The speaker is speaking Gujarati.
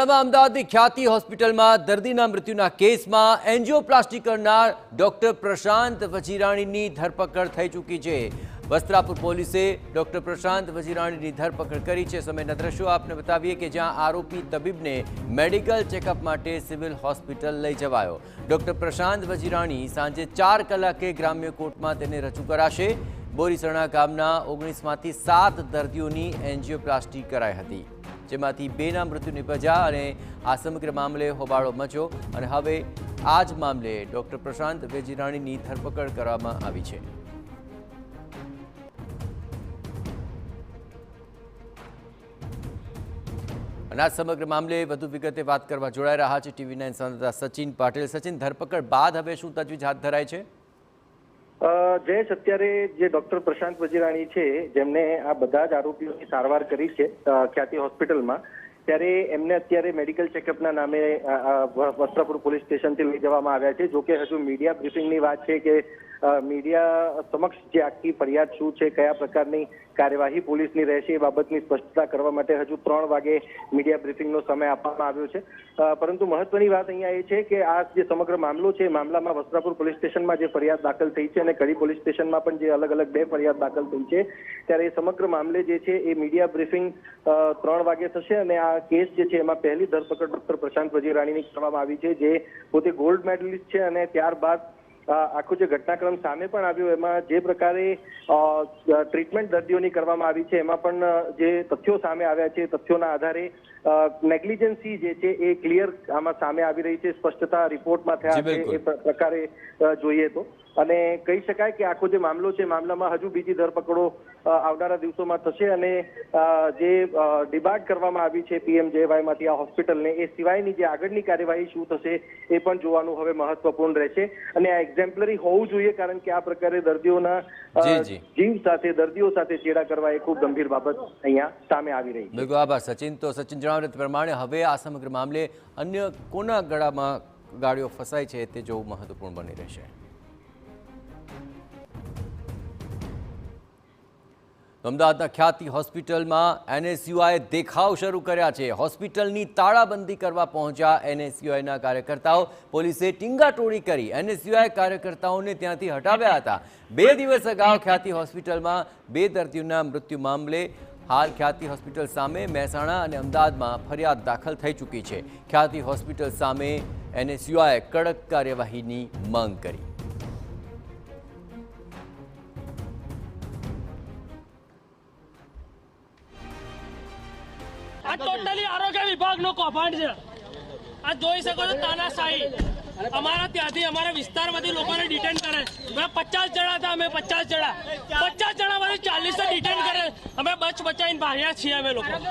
વડોદરામાં અમદાવાદની ખ્યાતિ હોસ્પિટલમાં દર્દીના મૃત્યુના કેસમાં એન્જિયોપ્લાસ્ટી કરનાર ડોક્ટર પ્રશાંત વજીરાણીની ધરપકડ થઈ ચૂકી છે। વસ્ત્રાપુર પોલીસે ડોક્ટર પ્રશાંત વજીરાણીની ધરપકડ કરી છે। સમયના દ્રશ્યો આપને બતાવીએ કે જ્યાં આરોપી તબીબને મેડિકલ ચેકઅપ માટે સિવિલ હોસ્પિટલ લઈ જવાયો। ડોક્ટર પ્રશાંત વજીરાણી સાંજે 4 કલાકે ગ્રામ્ય કોર્ટમાં તેને રજૂ કરાશે। બોરીસણા ગામના 19માંથી 7 દર્દીઓની એન્જિયોપ્લાસ્ટી કરાઈ હતી, જેમાંથી 2ના મૃત્યુ નિપજ્યા અને આ સમગ્ર મામલે હોબાળો મચ્યો અને હવે આ જ મામલે ડોક્ટર પ્રશાંત વજીરાણીની ધરપકડ કરવામાં આવી છે। અને આ સમગ્ર મામલે વધુ વિગતે વાત કરવા જોડાઈ રહ્યા છે TV9 સંવાદદાતા સચિન પાટીલ। સચિન, ધરપકડ બાદ હવે શું તજવીજ હાથ ધરાય છે? જયેશ, અત્યારે જે ડોક્ટર પ્રશાંત વજીરાણી છે, જેમને આ બધા જ આરોપીઓની સારવાર કરી છે ખ્યાતિ હોસ્પિટલમાં, ત્યારે એમને અત્યારે મેડિકલ ચેકઅપના નામે વસ્ત્રાપુર પોલીસ સ્ટેશનથી લઈ જવામાં આવ્યા છે। જોકે હજુ મીડિયા બ્રીફિંગની વાત છે કે મીડિયા સમક્ષ જે આખી ફરિયાદ શું છે, કયા પ્રકારની કાર્યવાહી પોલીસની રહેશે, એ બાબતની સ્પષ્ટતા કરવા માટે હજુ 3 વાગે મીડિયા બ્રીફિંગનો સમય આપવામાં આવ્યો છે। પરંતુ મહત્વની વાત અહીંયા એ છે કે આ જે સમગ્ર મામલો છે, મામલામાં વસ્ત્રાપુર પોલીસ સ્ટેશનમાં જે ફરિયાદ દાખલ થઈ છે અને કડી પોલીસ સ્ટેશનમાં પણ જે અલગ અલગ 2 ફરિયાદ દાખલ થઈ છે, ત્યારે એ સમગ્ર મામલે જે છે એ મીડિયા બ્રીફિંગ 3 વાગે થશે અને આ કેસ જે છે એમાં પહેલી ધરપકડ ડોક્ટર પ્રશાંત વજીરાણીની કરવામાં આવી છે, જે પોતે ગોલ્ડ મેડલિસ્ટ છે। અને ત્યારબાદ આખો જે ઘટનાક્રમ સામે પણ આવ્યો, એમાં જે પ્રકારે ટ્રીટમેન્ટ દર્દીઓની કરવામાં આવી છે, એમાં પણ જે તથ્યો સામે આવ્યા છે, તથ્યોના આધારે નેગ્લિજન્સી જે છે એ ક્લિયર આમાં સામે આવી રહી છે, સ્પષ્ટતા રિપોર્ટમાં થયા છે એ પ્રકારે જોઈએ તો। અને કહી શકાય કે આખો જે મામલો છે, મામલામાં હજુ બીજી ધરપકડો આવનારા દિવસોમાં થશે અને જે ડિબાર્ડ કરવામાં આવી છે PMJYમાંથી આ હોસ્પિટલને, એ સિવાયની જે આગળની કાર્યવાહી શું થશે એ પણ જોવાનું હવે મહત્વપૂર્ણ રહેશે। અને આ એક્ઝેમ્પલરી હોવું જોઈએ, કારણ કે આ પ્રકારે દર્દીઓના જીવ સાથે, દર્દીઓ સાથે ચેડા કરવા એ ખૂબ ગંભીર બાબત અહીંયા સામે આવી રહી છે। બિલકુલ, આભાર સચિન। તો સચિન જણાવ્યા પ્રમાણે હવે આ સમગ્ર મામલે અન્ય કોના ગળામાં ગાડીઓ ફસાય છે તે જોવું મહત્વપૂર્ણ બની રહેશે। અમદાવાદના ખ્યાતિ હોસ્પિટલમાં NSUIએ દેખાવ શરૂ કર્યા છે। હોસ્પિટલની તાળાબંધી કરવા પહોંચ્યા NSUIના કાર્યકર્તાઓ। પોલીસે ટીંગાટોળી કરી NSUI કાર્યકર્તાઓને ત્યાંથી હટાવ્યા હતા। 2 દિવસ અગાઉ ખ્યાતિ હોસ્પિટલમાં 2 દર્દીઓના મૃત્યુ મામલે હાલ ખ્યાતિ હોસ્પિટલ સામે મહેસાણા અને અમદાવાદમાં ફરિયાદ દાખલ થઈ ચૂકી છે। ખ્યાતિ હોસ્પિટલ સામે NSUIએ કડક કાર્યવાહીની માંગ કરી। આ ટોટલી આરોગ્ય વિભાગનો કૌભાંડ છે। આ જોઈ શકો છો, તાનાશાહી। અમારા ત્યાંથી અમારા વિસ્તારમાંથી લોકોને ડિટેન કરે। 50 જણા હતા, અમે 50 જણામાંથી 40 ડિટેન કરે। અમે બચ બચાવીને ભાગ્યા છીએ અમે લોકો।